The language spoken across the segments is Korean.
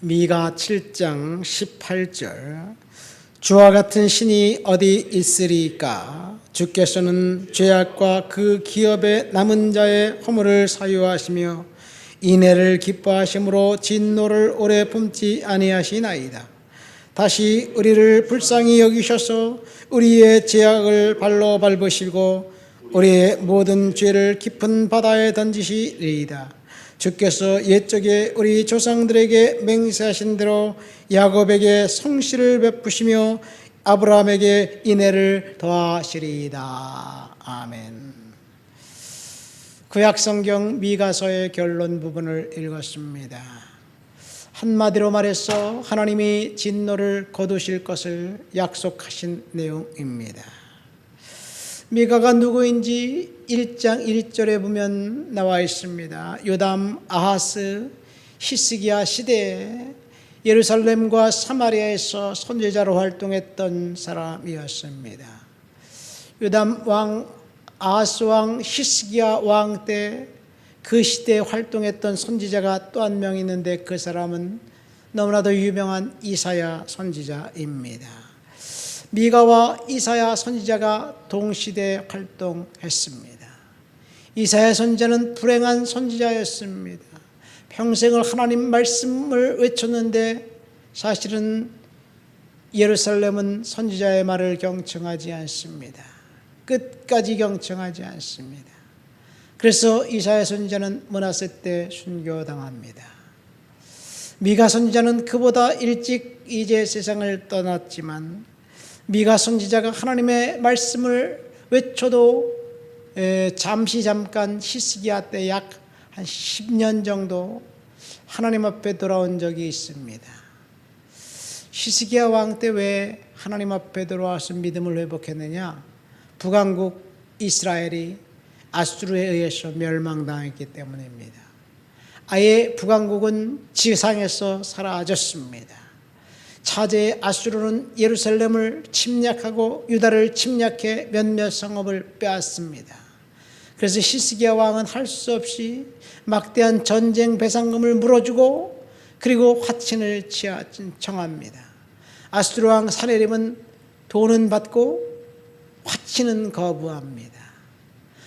미가 7장 18절 주와 같은 신이 어디 있으리까? 주께서는 죄악과 그 기업의 남은 자의 허물을 사유하시며 인애를 기뻐하심으로 진노를 오래 품지 아니하시나이다. 다시 우리를 불쌍히 여기셔서 우리의 죄악을 발로 밟으시고 우리의 모든 죄를 깊은 바다에 던지시리이다. 주께서 옛적에 우리 조상들에게 맹세하신 대로 야곱에게 성실을 베푸시며 아브라함에게 인애를 더하시리이다. 아멘. 구약성경 미가서의 결론 부분을 읽었습니다. 한마디로 말해서 하나님이 진노를 거두실 것을 약속하신 내용입니다. 미가가 누구인지 1장 1절에 보면 나와 있습니다. 요담, 아하스, 히스기야 시대에 예루살렘과 사마리아에서 선지자로 활동했던 사람이었습니다. 요담 왕, 아하스 왕, 히스기야 왕 때 그 시대에 활동했던 선지자가 또 한 명 있는데 그 사람은 너무나도 유명한 이사야 선지자입니다. 미가와 이사야 선지자가 동시대에 활동했습니다. 이사야 선지자는 불행한 선지자였습니다. 평생을 하나님 말씀을 외쳤는데 사실은 예루살렘은 선지자의 말을 경청하지 않습니다. 끝까지 경청하지 않습니다. 그래서 이사야 선지자는 므낫세 때 순교당합니다. 미가 선지자는 그보다 일찍 이제 세상을 떠났지만 미가 선지자가 하나님의 말씀을 외쳐도 잠깐 히스기야 때 약 한 10년 정도 하나님 앞에 돌아온 적이 있습니다. 히스기야 왕 때 왜 하나님 앞에 돌아와서 믿음을 회복했느냐? 북왕국 이스라엘이 아수르에 의해서 멸망당했기 때문입니다. 아예 북왕국은 지상에서 사라졌습니다. 차제 아수르는 예루살렘을 침략하고 유다를 침략해 몇몇 성읍을 빼앗습니다. 그래서 히스기야 왕은 할 수 없이 막대한 전쟁 배상금을 물어주고 그리고 화친을 청합니다. 아수르 왕 사네립은 돈은 받고 화친은 거부합니다.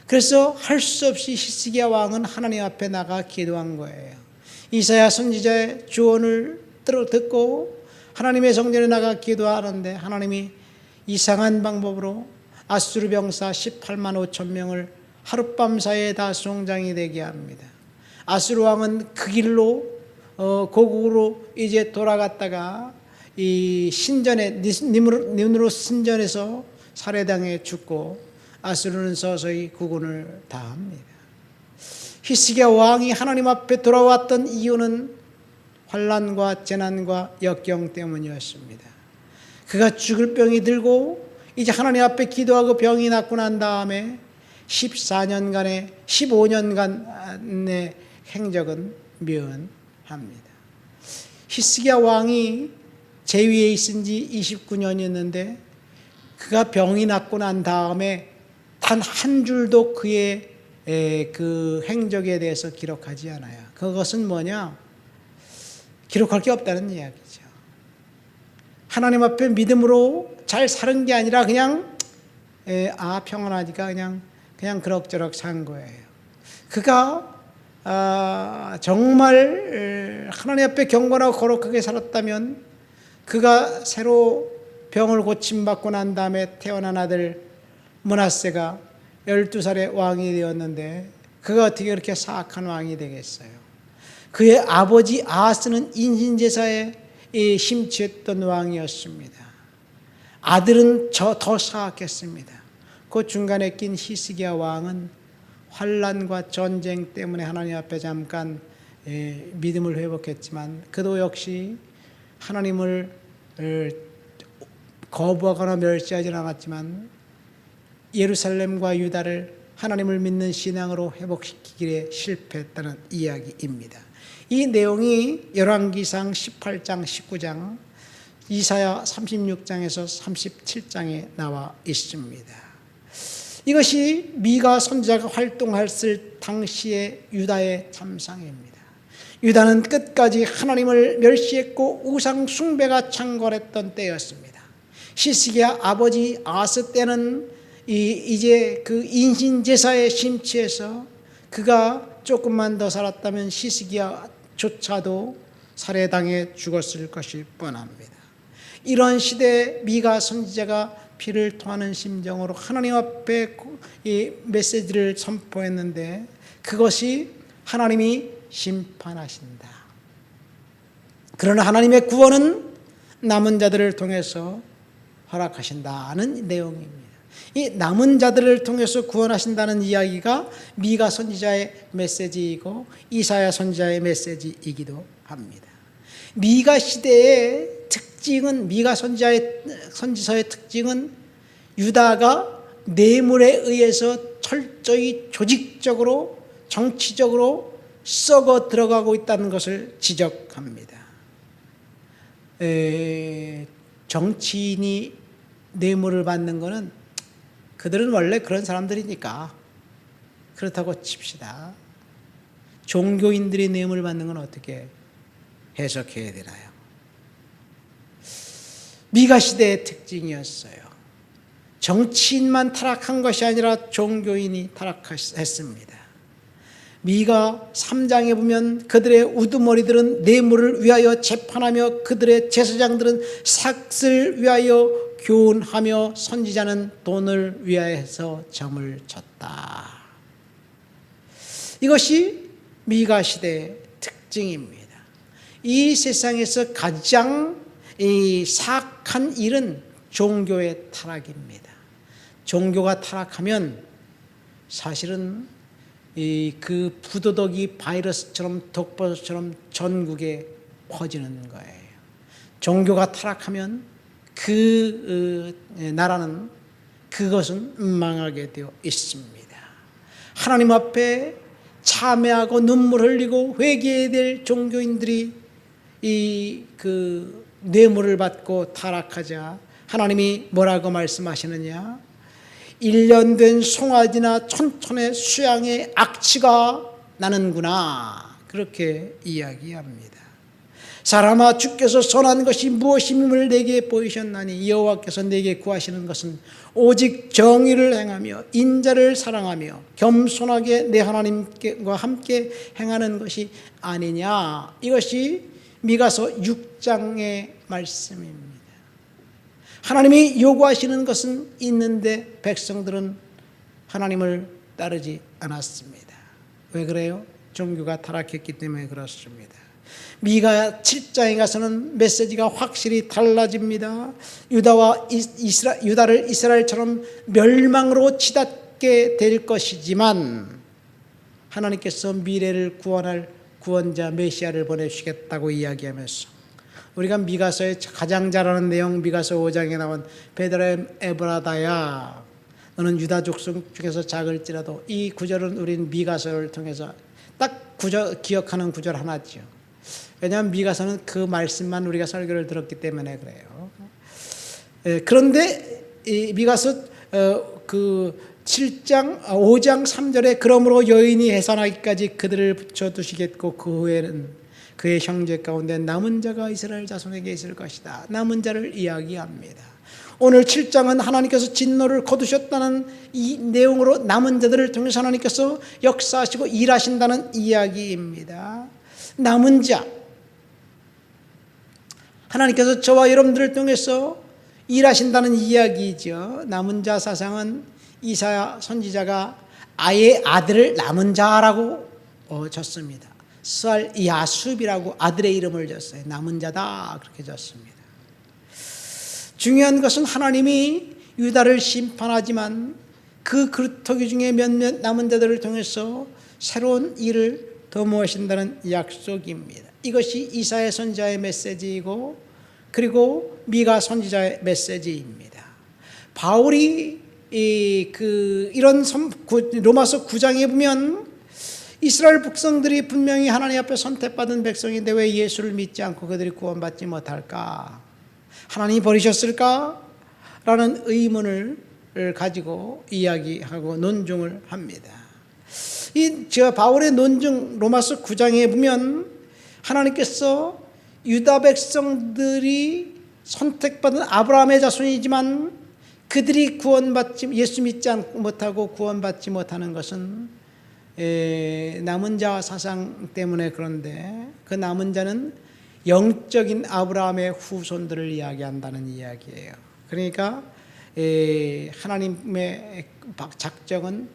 그래서 할 수 없이 히스기야 왕은 하나님 앞에 나가 기도한 거예요. 이사야 선지자의 조언을 듣고 하나님의 성전에 나가 기도하는데 하나님이 이상한 방법으로 아수르 병사 18만 5천 명을 하룻밤 사이에 다 송장이 되게 합니다. 아수르 왕은 그 길로 고국으로 이제 돌아갔다가 이 신전에 니므롯 신전에서 살해당해 죽고 아수르는 서서히 국운을 다합니다. 히스기야 왕이 하나님 앞에 돌아왔던 이유는 환난과 재난과 역경 때문이었습니다. 그가 죽을 병이 들고 이제 하나님 앞에 기도하고 병이 낫고 난 다음에 15년간의 행적은 묘합니다. 히스기야 왕이 재위에 있은 지 29년이었는데 그가 병이 낫고 난 다음에 단 한 줄도 그의 그 행적에 대해서 기록하지 않아요. 그것은 뭐냐? 기록할 게 없다는 이야기죠. 하나님 앞에 믿음으로 잘 사는 게 아니라 그냥 평안하니까 그냥 그럭저럭 산 거예요. 그가 정말 하나님 앞에 경건하고 거룩하게 살았다면 그가 새로 병을 고침받고 난 다음에 태어난 아들 므낫세가 12살의 왕이 되었는데 그가 어떻게 그렇게 사악한 왕이 되겠어요? 그의 아버지 아하스는 인신제사에 심취했던 왕이었습니다. 아들은 더 사악했습니다. 그 중간에 낀 히스기야 왕은 환난과 전쟁 때문에 하나님 앞에 잠깐 믿음을 회복했지만 그도 역시 하나님을 거부하거나 멸시하지는 않았지만 예루살렘과 유다를 하나님을 믿는 신앙으로 회복시키기에 실패했다는 이야기입니다. 이 내용이 열왕기상 18장, 19장, 이사야 36장에서 37장에 나와 있습니다. 이것이 미가 선지자가 활동했을 당시의 유다의 참상입니다. 유다는 끝까지 하나님을 멸시했고 우상 숭배가 창궐했던 때였습니다. 히스기야 아버지 아스 때는 이제 그 인신 제사에 심취해서 그가 조금만 더 살았다면 히스기야조차도 살해당해 죽었을 것이 뻔합니다. 이런 시대에 미가 선지자가 피를 토하는 심정으로 하나님 앞에 이 메시지를 선포했는데 그것이 하나님이 심판하신다. 그러나 하나님의 구원은 남은 자들을 통해서 허락하신다는 내용입니다. 이 남은 자들을 통해서 구원하신다는 이야기가 미가 선지자의 메시지이고 이사야 선지자의 메시지이기도 합니다. 미가 시대의 특징은 미가 선지서의 특징은 유다가 뇌물에 의해서 철저히 조직적으로 정치적으로 썩어 들어가고 있다는 것을 지적합니다. 정치인이 뇌물을 받는 것은 그들은 원래 그런 사람들이니까 그렇다고 칩시다. 종교인들이 뇌물을 받는 건 어떻게 해석해야 되나요? 미가 시대의 특징이었어요. 정치인만 타락한 것이 아니라 종교인이 타락했습니다. 미가 3장에 보면 그들의 우두머리들은 뇌물을 위하여 재판하며 그들의 제사장들은 삭슬 위하여 교훈하며 선지자는 돈을 위하여서 점을 쳤다. 이것이 미가 시대의 특징입니다. 이 세상에서 가장 사악한 일은 종교의 타락입니다. 종교가 타락하면 사실은 그 부도덕이 바이러스처럼 독버섯처럼 전국에 퍼지는 거예요. 종교가 타락하면 그 나라는 그것은 망하게 되어 있습니다. 하나님 앞에 참회하고 눈물 흘리고 회개해야 될 종교인들이 그 뇌물을 받고 타락하자 하나님이 뭐라고 말씀하시느냐? 1년 된 송아지나 촌촌의 수양의 악취가 나는구나. 그렇게 이야기합니다. 사람아 주께서 선한 것이 무엇임을 내게 보이셨나니 여호와께서 내게 구하시는 것은 오직 정의를 행하며 인자를 사랑하며 겸손하게 내 하나님과 함께 행하는 것이 아니냐. 이것이 미가서 6장의 말씀입니다. 하나님이 요구하시는 것은 있는데 백성들은 하나님을 따르지 않았습니다. 왜 그래요? 종교가 타락했기 때문에 그렇습니다. 미가 7장에 가서는 메시지가 확실히 달라집니다. 유다를 이스라엘처럼 멸망으로 치닫게 될 것이지만 하나님께서 미래를 구원할 구원자 메시아를 보내주시겠다고 이야기하면서 우리가 미가서의 가장 잘 아는 내용 미가서 5장에 나온 베들레헴 에브라다야 너는 유다 족속 중에서 작을지라도 이 구절은 우리는 미가서를 통해서 딱 기억하는 구절 하나죠. 왜냐하면 미가서는 그 말씀만 우리가 설교를 들었기 때문에 그래요. 그런데 이 미가서 그 5장 3절에 그러므로 여인이 해산하기까지 그들을 붙여두시겠고 그 후에는 그의 형제 가운데 남은 자가 이스라엘 자손에게 있을 것이다. 남은 자를 이야기합니다. 오늘 7장은 하나님께서 진노를 거두셨다는 이 내용으로 남은 자들을 통해서 하나님께서 역사하시고 일하신다는 이야기입니다. 남은 자, 하나님께서 저와 여러분들을 통해서 일하신다는 이야기죠. 남은 자 사상은 이사야 선지자가 아예 아들을 남은 자라고 졌습니다. 스알 야숲이라고 아들의 이름을 줬어요. 남은 자다 그렇게 줬습니다. 중요한 것은 하나님이 유다를 심판하지만 그 그루터기 중에 몇몇 남은 자들을 통해서 새로운 일을 도모하신다는 약속입니다. 이것이 이사야 선지자의 메시지이고 그리고 미가 선지자의 메시지입니다. 바울이 이런 로마서 9장에 보면 이스라엘 백성들이 분명히 하나님 앞에 선택받은 백성인데 왜 예수를 믿지 않고 그들이 구원받지 못할까? 하나님이 버리셨을까? 라는 의문을 가지고 이야기하고 논증을 합니다. 바울의 논증 로마서 9장에 보면 하나님께서 유다 백성들이 선택받은 아브라함의 자손이지만 그들이 구원받지 예수 믿지 못하고 구원받지 못하는 것은 남은 자 사상 때문에 그런데 그 남은 자는 영적인 아브라함의 후손들을 이야기한다는 이야기예요. 그러니까 하나님의 작정은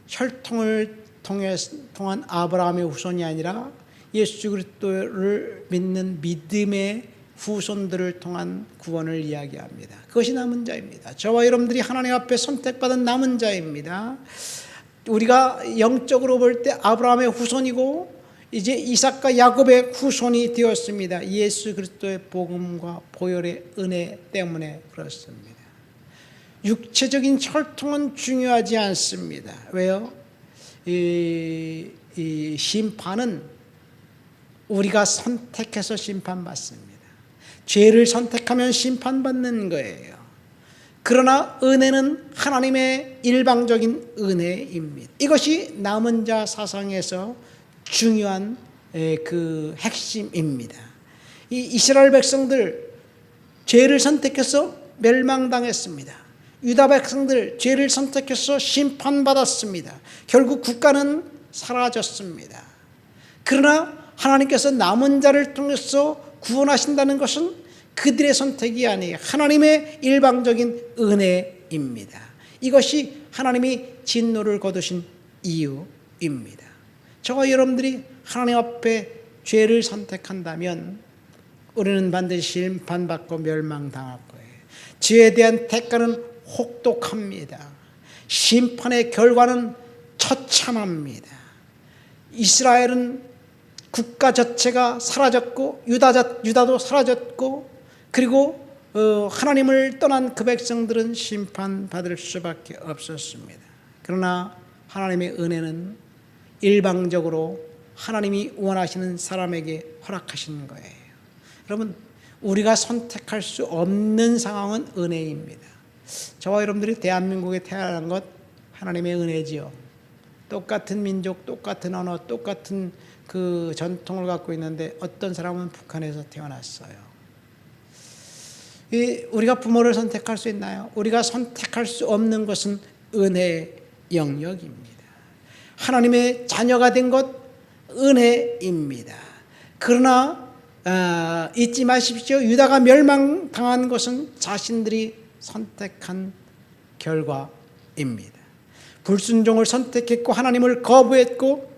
혈통을 통한 아브라함의 후손이 아니라 예수 그리스도를 믿는 믿음의 후손들을 통한 구원을 이야기합니다. 그것이 남은 자입니다. 저와 여러분들이 하나님 앞에 선택받은 남은 자입니다. 우리가 영적으로 볼 때 아브라함의 후손이고 이제 이삭과 야곱의 후손이 되었습니다. 예수 그리스도의 복음과 보혈의 은혜 때문에 그렇습니다. 육체적인 혈통은 중요하지 않습니다. 왜요? 이 심판은 우리가 선택해서 심판받습니다. 죄를 선택하면 심판받는 거예요. 그러나 은혜는 하나님의 일방적인 은혜입니다. 이것이 남은 자 사상에서 중요한 그 핵심입니다. 이 이스라엘 백성들 죄를 선택해서 멸망당했습니다. 유다 백성들 죄를 선택해서 심판받았습니다. 결국 국가는 사라졌습니다. 그러나 하나님께서 남은 자를 통해서 구원하신다는 것은 그들의 선택이 아니에요. 하나님의 일방적인 은혜입니다. 이것이 하나님이 진노를 거두신 이유입니다. 저와 여러분들이 하나님 앞에 죄를 선택한다면 우리는 반드시 심판받고 멸망당할 거예요. 죄에 대한 대가는 혹독합니다. 심판의 결과는 처참합니다. 이스라엘은 국가 자체가 사라졌고 유다도 사라졌고 그리고 하나님을 떠난 그 백성들은 심판받을 수밖에 없었습니다. 그러나 하나님의 은혜는 일방적으로 하나님이 원하시는 사람에게 허락하시는 거예요. 여러분, 우리가 선택할 수 없는 상황은 은혜입니다. 저와 여러분들이 대한민국에 태어난 것 하나님의 은혜지요. 똑같은 민족, 똑같은 언어, 똑같은 그 전통을 갖고 있는데 어떤 사람은 북한에서 태어났어요. 우리가 부모를 선택할 수 있나요? 우리가 선택할 수 없는 것은 은혜의 영역입니다. 하나님의 자녀가 된 것 은혜입니다. 그러나 잊지 마십시오. 유다가 멸망당한 것은 자신들이 선택한 결과입니다. 불순종을 선택했고 하나님을 거부했고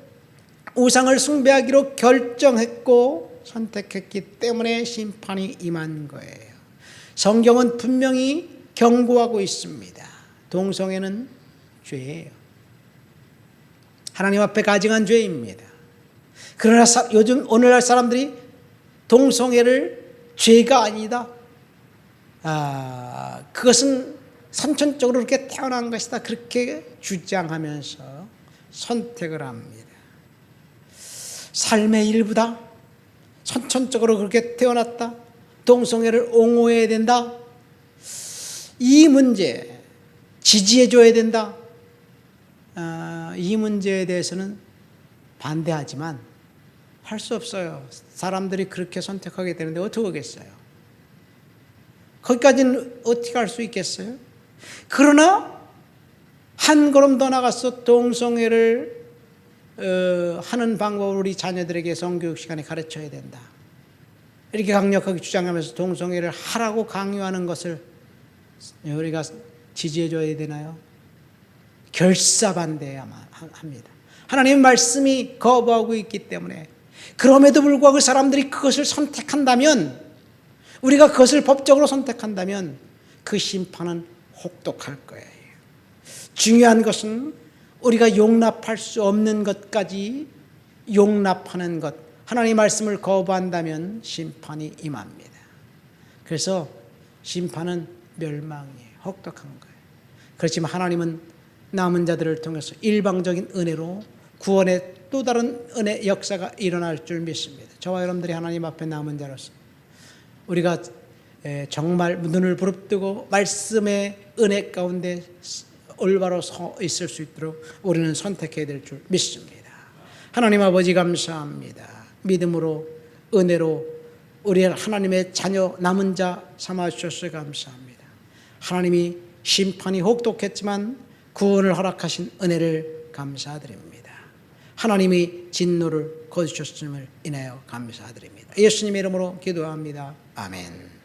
우상을 숭배하기로 결정했고 선택했기 때문에 심판이 임한 거예요. 성경은 분명히 경고하고 있습니다. 동성애는 죄예요. 하나님 앞에 가증한 죄입니다. 그러나 요즘 오늘날 사람들이 동성애를 죄가 아니다. 그것은 선천적으로 그렇게 태어난 것이다. 그렇게 주장하면서 선택을 합니다. 삶의 일부다. 선천적으로 그렇게 태어났다. 동성애를 옹호해야 된다. 이 문제 지지해 줘야 된다. 이 문제에 대해서는 반대하지만 할 수 없어요. 사람들이 그렇게 선택하게 되는데 어떻게 하겠어요? 거기까지는 어떻게 할 수 있겠어요? 그러나 한 걸음 더 나가서 동성애를 하는 방법을 우리 자녀들에게 성교육 시간에 가르쳐야 된다. 이렇게 강력하게 주장하면서 동성애를 하라고 강요하는 것을 우리가 지지해 줘야 되나요? 결사반대해야만 합니다. 하나님의 말씀이 거부하고 있기 때문에 그럼에도 불구하고 그 사람들이 그것을 선택한다면 우리가 그것을 법적으로 선택한다면 그 심판은 혹독할 거예요. 중요한 것은 우리가 용납할 수 없는 것까지 용납하는 것. 하나님의 말씀을 거부한다면 심판이 임합니다. 그래서 심판은 멸망이에요. 혹독한 거예요. 그렇지만 하나님은 남은 자들을 통해서 일방적인 은혜로 구원의 또 다른 은혜 역사가 일어날 줄 믿습니다. 저와 여러분들이 하나님 앞에 남은 자로서 우리가 정말 눈을 부릅뜨고 말씀의 은혜 가운데 올바로 서 있을 수 있도록 우리는 선택해야 될 줄 믿습니다. 하나님 아버지 감사합니다. 믿음으로 은혜로 우리를 하나님의 자녀 남은 자 삼아주셔서 감사합니다. 하나님이 심판이 혹독했지만 구원을 허락하신 은혜를 감사드립니다. 하나님이 진노를 거두셨음을 인하여 감사드립니다. 예수님의 이름으로 기도합니다. 아멘.